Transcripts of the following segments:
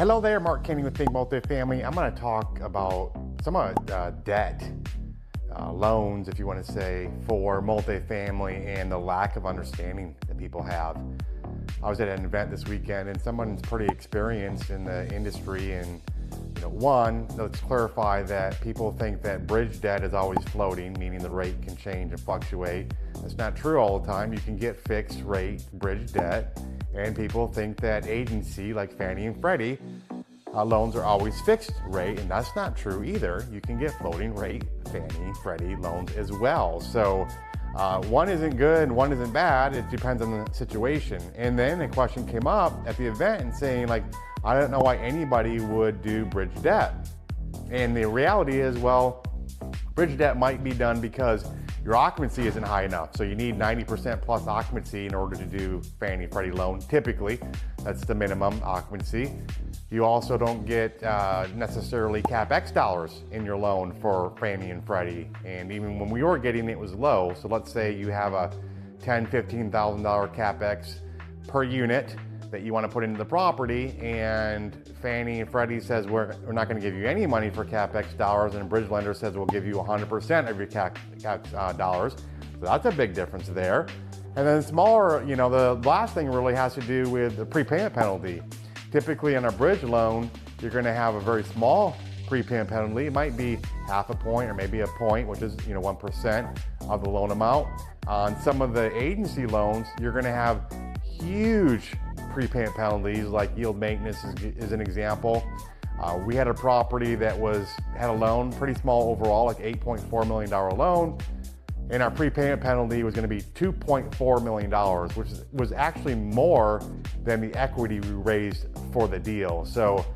Hello there, Mark Kenney with Think Multifamily. I'm going to talk about some debt, loans, if you want to say, for multifamily and the lack of understanding that people have. I was at an event this weekend and someone's pretty experienced in the industry, and one, let's clarify that people think that bridge debt is always floating, meaning the rate can change and fluctuate. That's not true all the time. You can get fixed rate bridge debt, and people think that agency like Fannie and Freddie loans are always fixed rate, and that's not true either. You can get floating rate Fannie, Freddie loans as well. So one isn't good and one isn't bad. It depends on the situation. And then a question came up at the event and saying, like, I don't know why anybody would do bridge debt. And the reality is, well, bridge debt might be done because your occupancy isn't high enough. So you need 90% plus occupancy in order to do Fannie Freddie loan. Typically, that's the minimum occupancy. You also don't get necessarily CapEx dollars in your loan for Fannie and Freddie. And even when we were getting it was low. So let's say you have a $10,000, $15,000 CapEx per unit that you want to put into the property, and Fannie and Freddie says we're not going to give you any money for CapEx dollars, and a bridge lender says we'll give you 100% of your CapEx dollars. So that's a big difference there. And then smaller, the last thing really has to do with the prepayment penalty. Typically on a bridge loan, you're going to have a very small prepayment penalty. It might be half a point or maybe a point, which is 1% of the loan amount. On some of the agency loans, you're going to have huge prepayment penalties, like yield maintenance is an example. We had a property that had a loan, pretty small overall, like $8.4 million loan, and our prepayment penalty was going to be $2.4 million, which was actually more than the equity we raised for the deal. So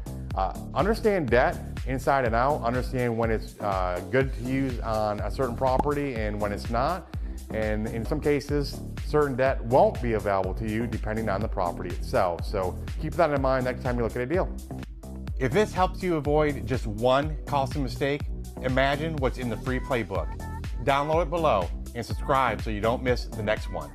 understand debt inside and out, understand when it's good to use on a certain property and when it's not. And in some cases, certain debt won't be available to you depending on the property itself. So keep that in mind next time you look at a deal. If this helps you avoid just one costly mistake, imagine what's in the free playbook. Download it below and subscribe so you don't miss the next one.